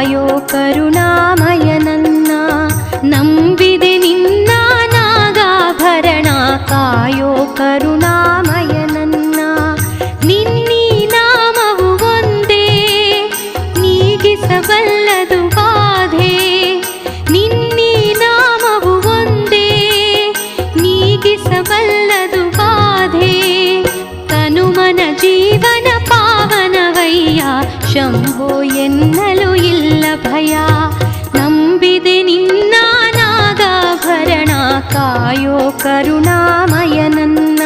ಕಾಯೋ ಕರುಣಾಮಯ ನನ್ನ. ನಂಬಿದೆ ನಿನ್ನ ನಾಗಾಭರಣ ಕಾಯೋ ಕರುಣಾಮಯ ನನ್ನ. ನಿನ್ನೀ ನಾಮವು ಒಂದೇ ನೀಗಿಸಬಲ್ಲದು ಬಾಧೆ. ನಿನ್ನೀ ನಾಮವು ಒಂದೇ ನೀಗಿಸಬಲ್ಲದು ಬಾಧೆ. ತನುಮನ ಜೀವನ ಪಾವನವಯ್ಯ ಶಂಭೋ ಎನ್ನಲು ಇಲ್ಲ ಭಯ. ನಂಬಿದೆ ನಿನ್ನ ನಾಗಾಭರಣ ಕಾಯೋ ಕರುಣಾಮಯ ನನ್ನ.